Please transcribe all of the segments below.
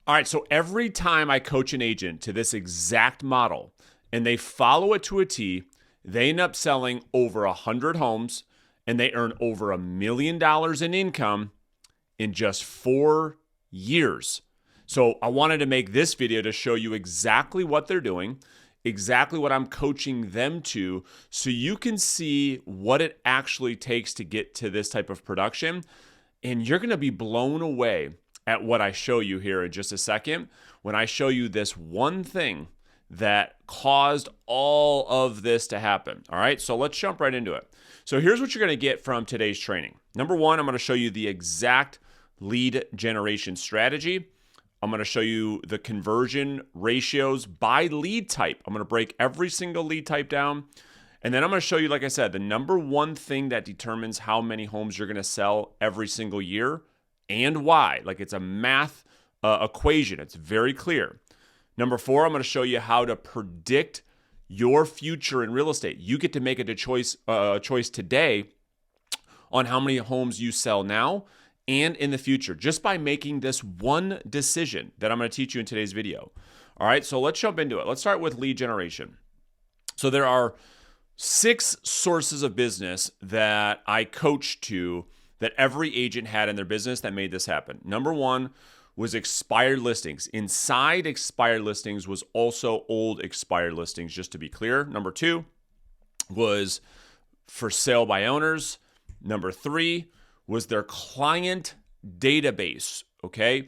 All right, so every time I coach an agent to this exact model and they follow it to a T, they end up selling over 100 homes and they earn over $1 million in income in just 4 years. So I wanted to make this video to show you exactly what they're doing, exactly what I'm coaching them to, so you can see what it actually takes to get to this type of production. And you're going to be blown away at what I show you here in just a second when I show you this one thing that caused all of this to happen. All right, so let's jump right into it. So here's what you're going to get from today's training. Number one, I'm going to show you the exact lead generation strategy. I'm going to show you the conversion ratios by lead type. I'm going to break every single lead type down. And then I'm going to show you, like I said, the number one thing that determines how many homes you're going to sell every single year and why. Like, it's a math equation. It's very clear. Number four, I'm going to show you how to predict your future in real estate. You get to make a choice today on how many homes you sell now and in the future, just by making this one decision that I'm going to teach you in today's video. All right, so let's jump into it. Let's start with lead generation. So there are 6 sources of business that I coach to that every agent had in their business that made this happen. Number one was expired listings. Inside expired listings was also old expired listings, just to be clear. Number two was for sale by owners. Number three was their client database, okay?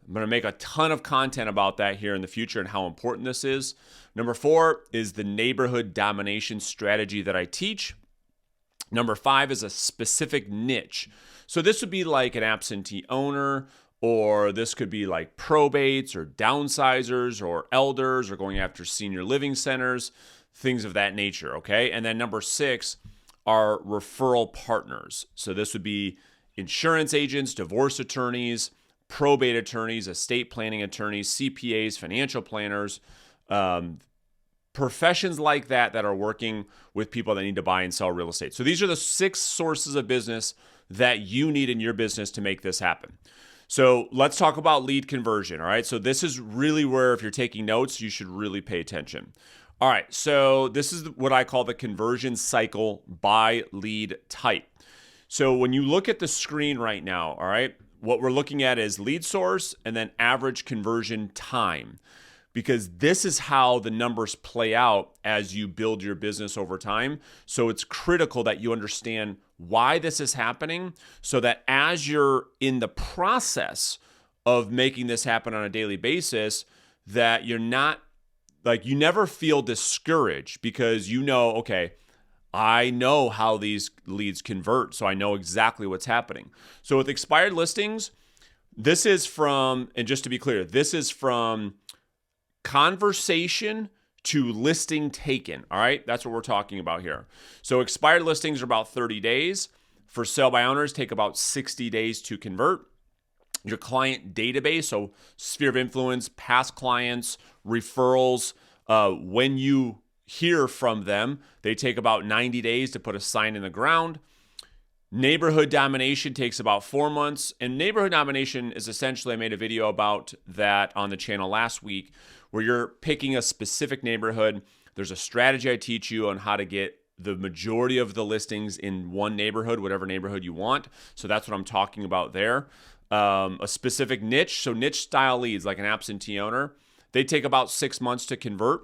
I'm going to make a ton of content about that here in the future and how important this is. Number four is the neighborhood domination strategy that I teach. Number five is a specific niche. So this would be like an absentee owner, or this could be like probates or downsizers or elders or going after senior living centers, things of that nature, okay? And then number 6 are referral partners. So this would be insurance agents, divorce attorneys, probate attorneys, estate planning attorneys, CPAs, financial planners, professions like that are working with people that need to buy and sell real estate. So these are the 6 sources of business that you need in your business to make this happen. So let's talk about lead conversion, all right? So this is really where, if you're taking notes, you should really pay attention. All right, so this is what I call the conversion cycle by lead type. So when you look at the screen right now, all right, what we're looking at is lead source and then average conversion time, because this is how the numbers play out as you build your business over time. So it's critical that you understand why this is happening, so that as you're in the process of making this happen on a daily basis, that you're not, like, you never feel discouraged, because you know, okay, I know how these leads convert, so I know exactly what's happening. So with expired listings, this is from, and just to be clear, this is from conversation to listing taken, all right? That's what we're talking about here. So expired listings are about 30 days. For sale by owners, take about 60 days to convert. Your client database, so sphere of influence, past clients, referrals, when you hear from them, they take about 90 days to put a sign in the ground. Neighborhood domination takes about 4 months. And neighborhood domination is essentially, I made a video about that on the channel last week, where you're picking a specific neighborhood. There's a strategy I teach you on how to get the majority of the listings in one neighborhood, whatever neighborhood you want. So that's what I'm talking about there. A specific niche, so niche style leads, like an absentee owner, they take about 6 months to convert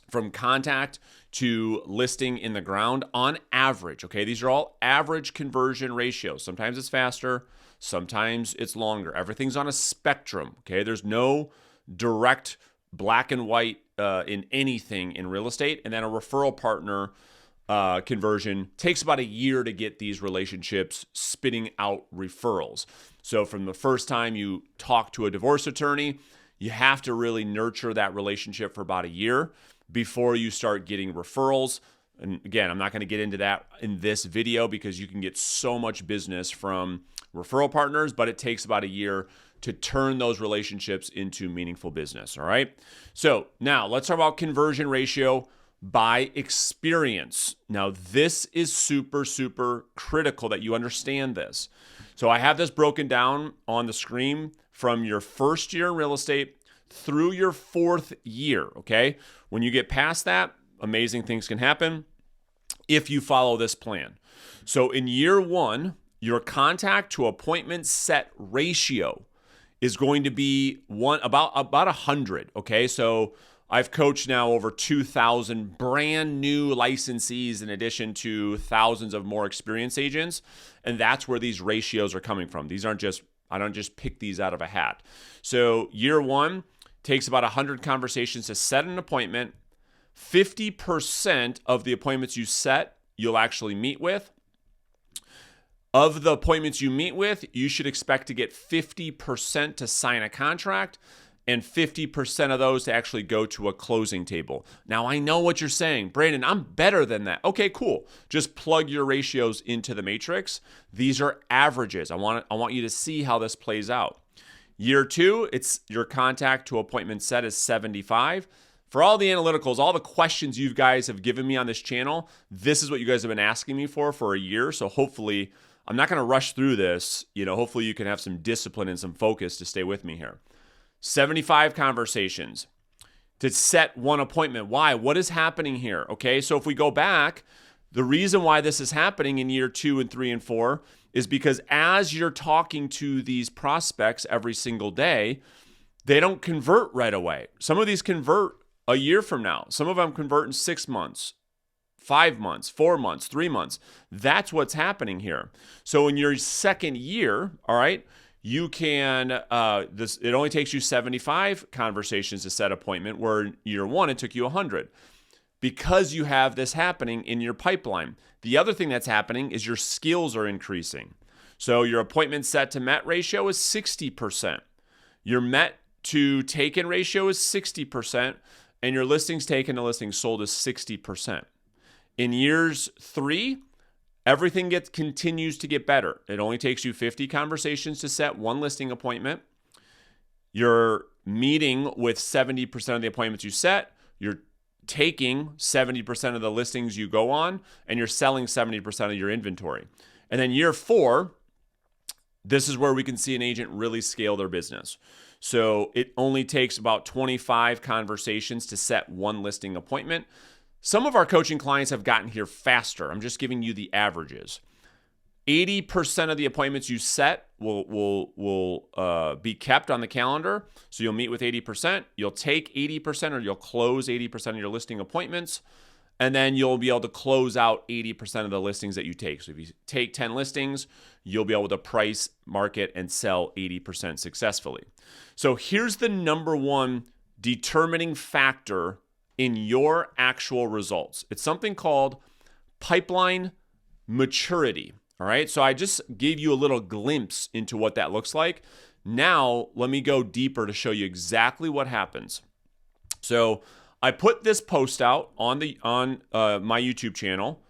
from contact to listing in the ground on average, okay? These are all average conversion ratios. Sometimes it's faster, sometimes it's longer. Everything's on a spectrum, okay? There's no direct black and white in anything in real estate. And then a referral partner conversion takes about a year to get these relationships spitting out referrals. So from the first time you talk to a divorce attorney, you have to really nurture that relationship for about a year before you start getting referrals. And again, I'm not going to get into that in this video, because you can get so much business from referral partners, but it takes about a year to turn those relationships into meaningful business, all right? So now let's talk about conversion ratio by experience. Now, this is super, super critical that you understand this. So I have this broken down on the screen from your first year in real estate through your fourth year, okay? When you get past that, amazing things can happen if you follow this plan. So in year one, your contact to appointment set ratio is going to be about 100, okay? So I've coached now over 2,000 brand new licensees in addition to thousands of more experienced agents, and that's where these ratios are coming from. I don't just pick these out of a hat. So year one takes about 100 conversations to set an appointment. 50% of the appointments you set, you'll actually meet with. Of the appointments you meet with, you should expect to get 50% to sign a contract and 50% of those to actually go to a closing table. Now, I know what you're saying. Brandon, I'm better than that. Okay, cool. Just plug your ratios into the matrix. These are averages. I want you to see how this plays out. Year two, it's your contact to appointment set is 75. For all the analyticals, all the questions you guys have given me on this channel, this is what you guys have been asking me for a year. So hopefully, I'm not going to rush through this. Hopefully you can have some discipline and some focus to stay with me here. 75 conversations to set one appointment. Why? What is happening here? Okay, so if we go back, the reason why this is happening in year 2 and 3 and 4 is because as you're talking to these prospects every single day, they don't convert right away. Some of these convert a year from now. Some of them convert in 6 months, 5 months, 4 months, 3 months. That's what's happening here. So in your second year, all right, you can, it only takes you 75 conversations to set appointment, where in year one, it took you 100. Because you have this happening in your pipeline. The other thing that's happening is your skills are increasing. So your appointment set to met ratio is 60%. Your met to taken ratio is 60%. And your listings taken to listings sold is 60%. In years 3, everything continues to get better. It only takes you 50 conversations to set one listing appointment. You're meeting with 70% of the appointments you set. You're taking 70% of the listings you go on, and you're selling 70% of your inventory. And then year 4, this is where we can see an agent really scale their business. So it only takes about 25 conversations to set one listing appointment. Some of our coaching clients have gotten here faster. I'm just giving you the averages. 80% of the appointments you set will be kept on the calendar. So you'll meet with 80%, you'll take 80%, or you'll close 80% of your listing appointments, and then you'll be able to close out 80% of the listings that you take. So if you take 10 listings, you'll be able to price, market, and sell 80% successfully. So here's the number one determining factor in your actual results. It's something called pipeline maturity. All right, so I just gave you a little glimpse into what that looks like. Now, let me go deeper to show you exactly what happens. So I put this post out on my YouTube channel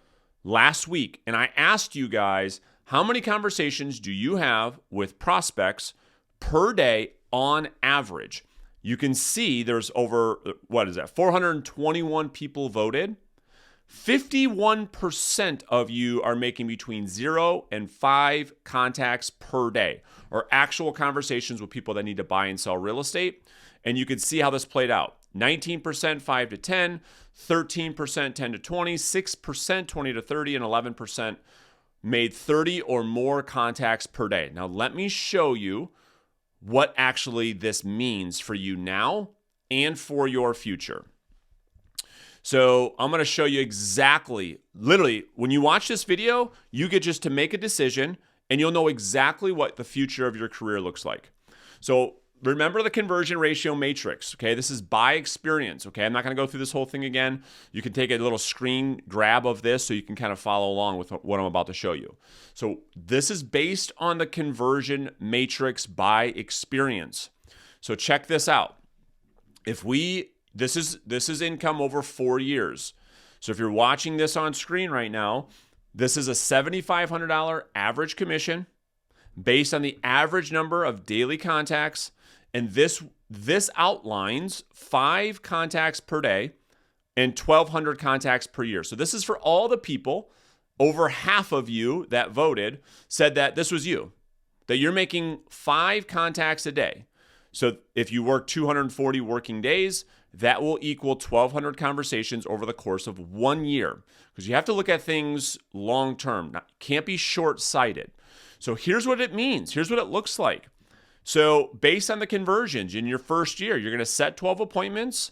last week, and I asked you guys, how many conversations do you have with prospects per day on average? You can see there's over, 421 people voted. 51% of you are making between 0 and 5 contacts per day, or actual conversations with people that need to buy and sell real estate. And you can see how this played out. 19% 5 to 10, 13% 10 to 20, 6% 20 to 30, and 11% made 30 or more contacts per day. Now, let me show you what actually this means for you now and for your future. So I'm going to show you exactly, literally, when you watch this video, you get just to make a decision and you'll know exactly what the future of your career looks like. So remember the conversion ratio matrix, okay? This is by experience, okay? I'm not going to go through this whole thing again. You can take a little screen grab of this so you can kind of follow along with what I'm about to show you. So this is based on the conversion matrix by experience. So check this out. This is income over 4 years. So if you're watching this on screen right now, this is a $7,500 average commission based on the average number of daily contacts. And this outlines 5 contacts per day and 1,200 contacts per year. So this is for all the people, over half of you that voted said that this was you. that you're making 5 contacts a day. So if you work 240 working days, that will equal 1,200 conversations over the course of 1 year, because you have to look at things long term. Can't be short-sighted. So here's what it means. Here's what it looks like. So based on the conversions in your first year, you're going to set 12 appointments.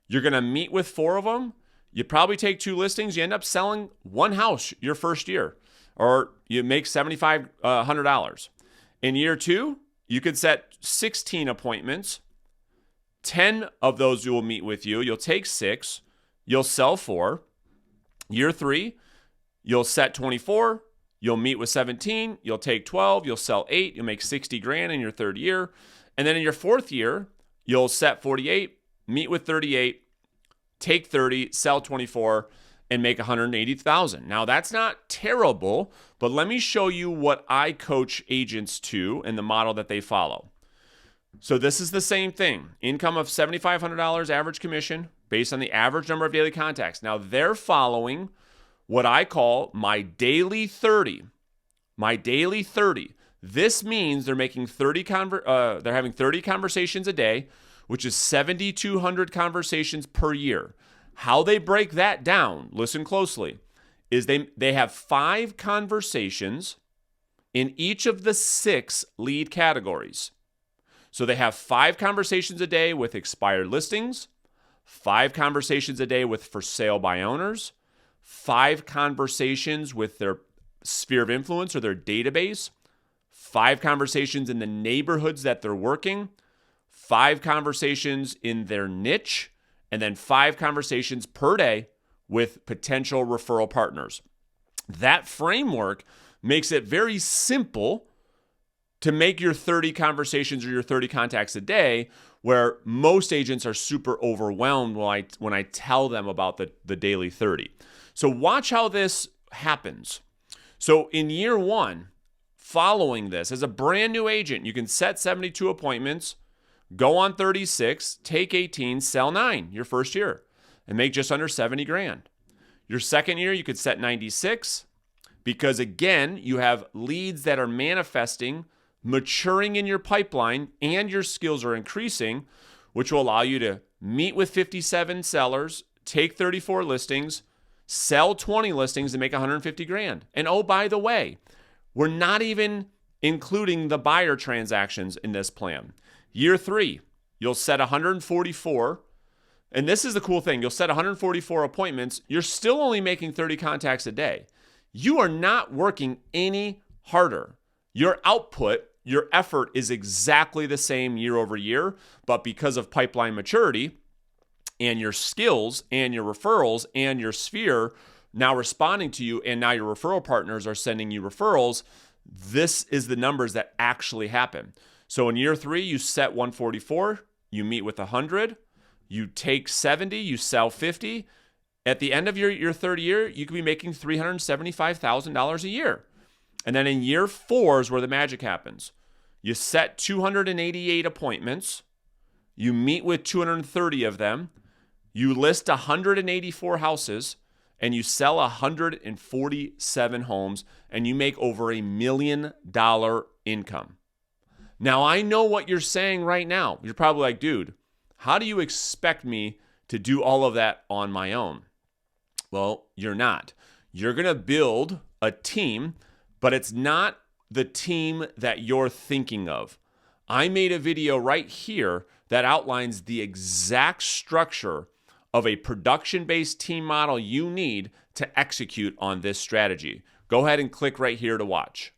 You're going to meet with 4 of them. You probably take 2 listings. You end up selling 1 house your first year, or you make $7,500. In year 2, you could set 16 appointments. 10 of those will meet with you. You'll take 6. You'll sell 4. Year 3, you'll set 24. You'll meet with 17. You'll take 12. You'll sell 8. You'll make $60,000 in your 3rd year. And then in your 4th year, you'll set 48, meet with 38, take 30, sell 24, and make $180,000. Now, that's not terrible, but let me show you what I coach agents to and the model that they follow. So this is the same thing. Income of $7,500 average commission based on the average number of daily contacts. Now, they're following what I call my daily 30. My daily 30. This means they're making they're having 30 conversations a day, which is 7,200 conversations per year. How they break that down, listen closely, is they have 5 conversations in each of the 6 lead categories. So they have 5 conversations a day with expired listings, 5 conversations a day with for sale by owners, 5 conversations with their sphere of influence or their database, 5 conversations in the neighborhoods that they're working, 5 conversations in their niche, and then 5 conversations per day with potential referral partners. That framework makes it very simple to make your 30 conversations or your 30 contacts a day, where most agents are super overwhelmed when I tell them about the daily 30. So watch how this happens. So in year 1, following this, as a brand new agent, you can set 72 appointments, go on 36, take 18, sell 9 your first year, and make just under $70,000. Your second year, you could set 96, because again, you have leads that are manifesting, maturing in your pipeline, and your skills are increasing, which will allow you to meet with 57 sellers, take 34 listings, sell 20 listings, and make $150,000. And oh, by the way, we're not even including the buyer transactions in this plan. Year 3, you'll set 144. And this is the cool thing. You'll set 144 appointments. You're still only making 30 contacts a day. You are not working any harder. Your output, your effort is exactly the same year over year, but because of pipeline maturity and your skills and your referrals and your sphere now responding to you, and now your referral partners are sending you referrals, this is the numbers that actually happen. So in year 3, you set 144, you meet with 100, you take 70, you sell 50. At the end of your 3rd year, you could be making $375,000 a year. And then in year 4 is where the magic happens. You set 288 appointments, you meet with 230 of them, you list 184 houses, and you sell 147 homes, and you make over $1 million income. Now, I know what you're saying right now. You're probably like, dude, how do you expect me to do all of that on my own? Well, you're not. You're going to build a team, but it's not the team that you're thinking of. I made a video right here that outlines the exact structure of a production-based team model you need to execute on this strategy. Go ahead and click right here to watch.